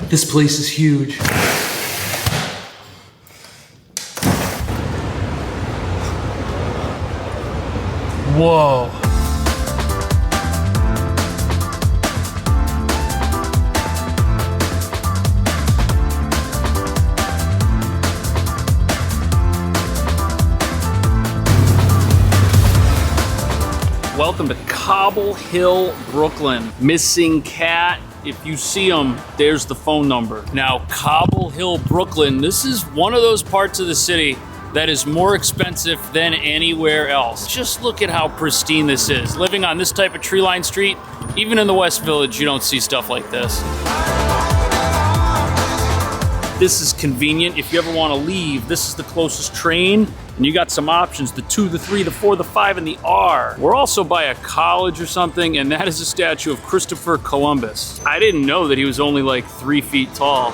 This place is huge. Whoa. Welcome to Cobble Hill, Brooklyn. Missing cat. If you see them, there's the phone number. Now, Cobble Hill, Brooklyn, this is one of those parts of the city that is more expensive than anywhere else. Just look at how pristine this is. Living on this type of tree-lined street, even in the West Village, you don't see stuff like this. This is convenient. If you ever want to leave, this is the closest train, and you got some options, the 2, the 3, the 4, the 5, and the R. We're also by a college or something, and that is a statue of Christopher Columbus. I didn't know that he was only like 3 feet tall.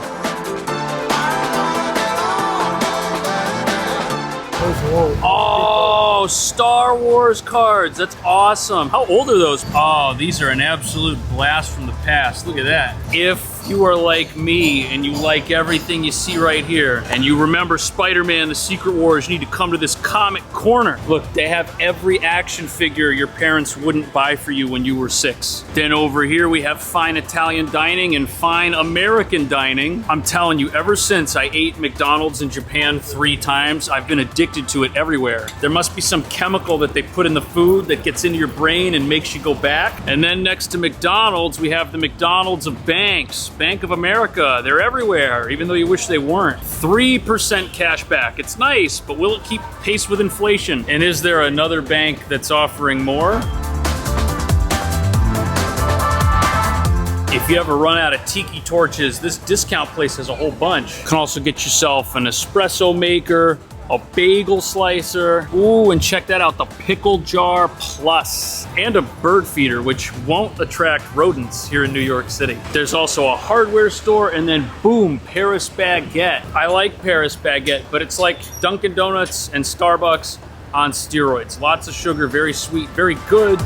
Oh, Star Wars cards. That's awesome. How old are those? Oh, these are an absolute blast from the past. Look at that. If you are like me and you like everything you see right here and you remember Spider-Man, the Secret Wars, you need to come to this comic corner. Look, they have every action figure your parents wouldn't buy for you when you were 6. Then over here we have fine Italian dining and fine American dining. I'm telling you, ever since I ate McDonald's in Japan 3 times, I've been addicted to it everywhere. There must be some chemical that they put in the food that gets into your brain and makes you go back. And then next to McDonald's, we have the McDonald's of banks. Bank of America, they're everywhere, even though you wish they weren't. 3% cash back. It's nice, but will it keep pace with inflation? And is there another bank that's offering more? If you ever run out of tiki torches, this discount place has a whole bunch. You can also get yourself an espresso maker, a bagel slicer. Ooh, and check that out, the pickle jar plus. And a bird feeder, which won't attract rodents here in New York City. There's also a hardware store, and then boom, Paris Baguette. I like Paris Baguette, but it's like Dunkin' Donuts and Starbucks on steroids. Lots of sugar, very sweet, very good.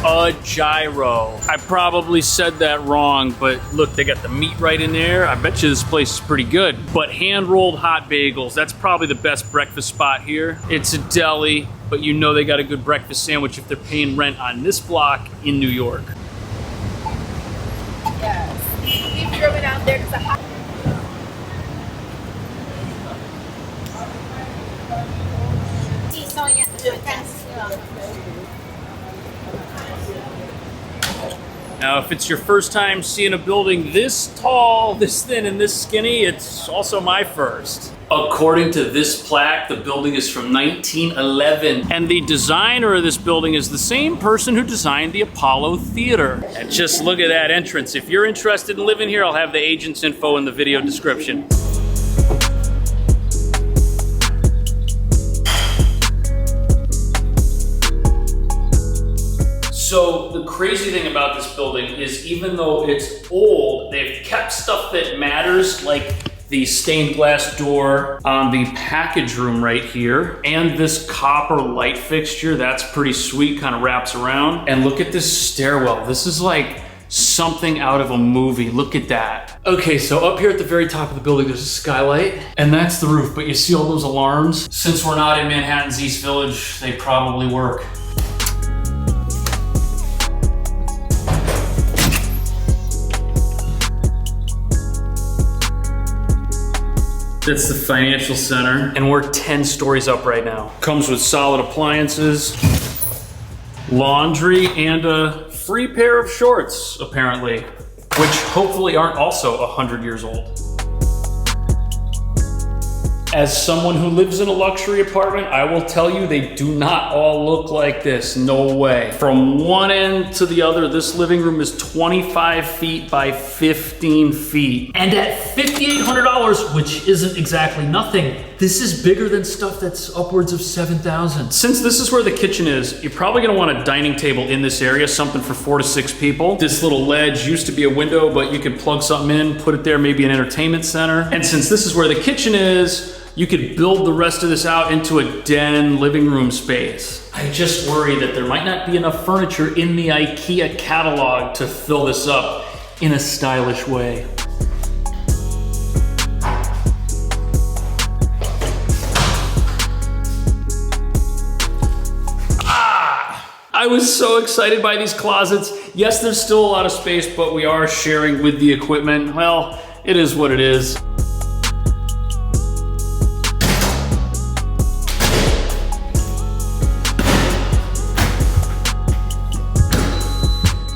A gyro. I probably said that wrong, but look, they got the meat right in there. I bet you this place is pretty good. But hand-rolled hot bagels, that's probably the best breakfast spot here. It's a deli, but you know they got a good breakfast sandwich if they're paying rent on this block in New York. Yes. We've driven out there to the hot. Now, if it's your first time seeing a building this tall, this thin, and this skinny, it's also my first. According to this plaque, the building is from 1911, and the designer of this building is the same person who designed the Apollo Theater. And just look at that entrance. If you're interested in living here, I'll have the agent's info in the video description. So the crazy thing about this building is even though it's old, they've kept stuff that matters, like the stained glass door on the package room right here, and this copper light fixture, that's pretty sweet, kind of wraps around. And look at this stairwell. This is like something out of a movie. Look at that. Okay, so up here at the very top of the building, there's a skylight, and that's the roof, but you see all those alarms? Since we're not in Manhattan's East Village, they probably work. That's the financial center, and we're 10 stories up right now. Comes with solid appliances, laundry, and a free pair of shorts, apparently, which hopefully aren't also 100 years old. As someone who lives in a luxury apartment, I will tell you they do not all look like this, no way. From one end to the other, this living room is 25 feet by 15 feet. And at $5,800, which isn't exactly nothing, this is bigger than stuff that's upwards of $7,000. Since this is where the kitchen is, you're probably gonna want a dining table in this area, something for 4 to 6 people. This little ledge used to be a window, but you could plug something in, put it there, maybe an entertainment center. And since this is where the kitchen is, you could build the rest of this out into a den living room space. I just worry that there might not be enough furniture in the IKEA catalog to fill this up in a stylish way. I was so excited by these closets. Yes, there's still a lot of space, but we are sharing with the equipment. Well, it is what it is.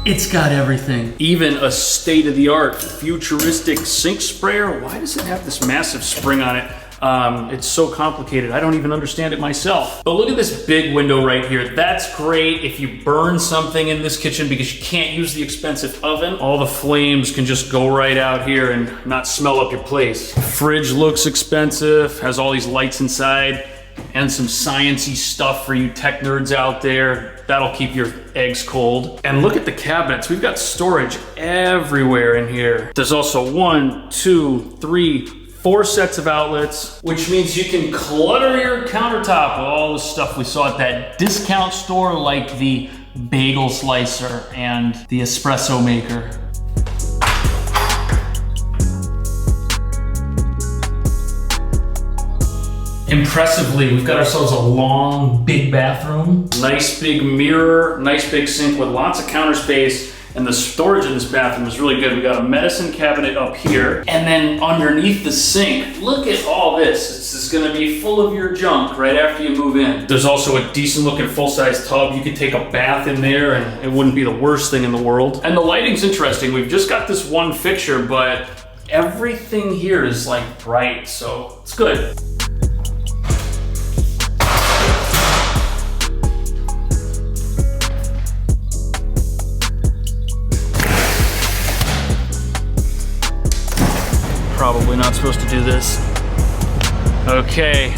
It's got everything. Even a state-of-the-art futuristic sink sprayer. Why does it have this massive spring on it? It's so complicated. I don't even understand it myself. But look at this big window right here. That's great if you burn something in this kitchen because you can't use the expensive oven. All the flames can just go right out here and not smell up your place. Fridge looks expensive, has all these lights inside and some science-y stuff for you tech nerds out there. That'll keep your eggs cold. And look at the cabinets. We've got storage everywhere in here. There's also 1, 2, 3, 4 sets of outlets, which means you can clutter your countertop with all the stuff we saw at that discount store, like the bagel slicer and the espresso maker. Impressively, we've got ourselves a long, big bathroom. Nice big mirror, nice big sink with lots of counter space. And the storage in this bathroom is really good. We got a medicine cabinet up here. And then underneath the sink, look at all this. This is gonna be full of your junk right after you move in. There's also a decent looking full-size tub. You could take a bath in there and it wouldn't be the worst thing in the world. And the lighting's interesting. We've just got this one fixture, but everything here is like bright, so it's good. Probably not supposed to do this. Okay,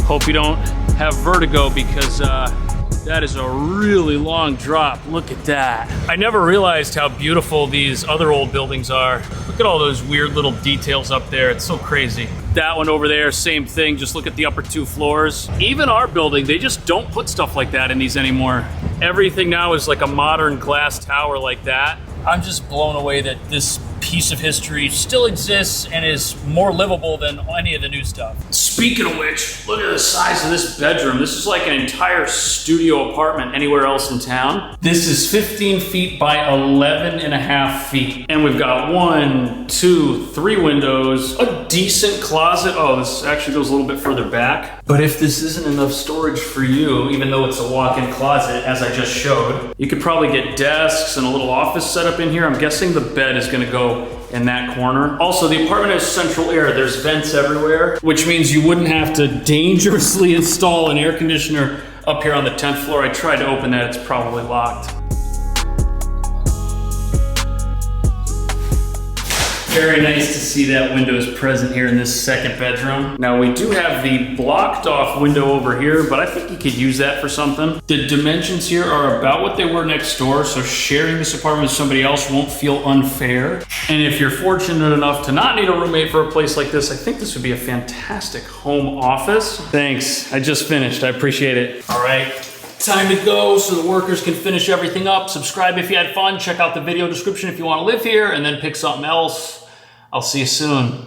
hope you don't have vertigo because that is a really long drop. Look at that. I never realized how beautiful these other old buildings are. Look at all those weird little details up there. It's so crazy. That one over there, same thing. Just look at the upper 2 floors. Even our building, they just don't put stuff like that in these anymore. Everything now is like a modern glass tower like that. I'm just blown away that this piece of history still exists and is more livable than any of the new stuff. Speaking of which, look at the size of this bedroom. This is like an entire studio apartment anywhere else in town. This is 15 feet by 11 and a half feet. And we've got 1, 2, 3 windows, a decent closet. Oh, this actually goes a little bit further back. But if this isn't enough storage for you, even though it's a walk-in closet, as I just showed, you could probably get desks and a little office setup in here. I'm guessing the bed is gonna go in that corner. Also, the apartment has central air. There's vents everywhere, which means you wouldn't have to dangerously install an air conditioner up here on the 10th floor. I tried to open that, it's probably locked. Very nice to see that window is present here in this second bedroom. Now we do have the blocked off window over here, but I think you could use that for something. The dimensions here are about what they were next door, so sharing this apartment with somebody else won't feel unfair. And if you're fortunate enough to not need a roommate for a place like this, I think this would be a fantastic home office. Thanks, I just finished, I appreciate it. All right. Time to go so the workers can finish everything up. Subscribe if you had fun. Check out the video description if you want to live here, and then pick something else. I'll see you soon.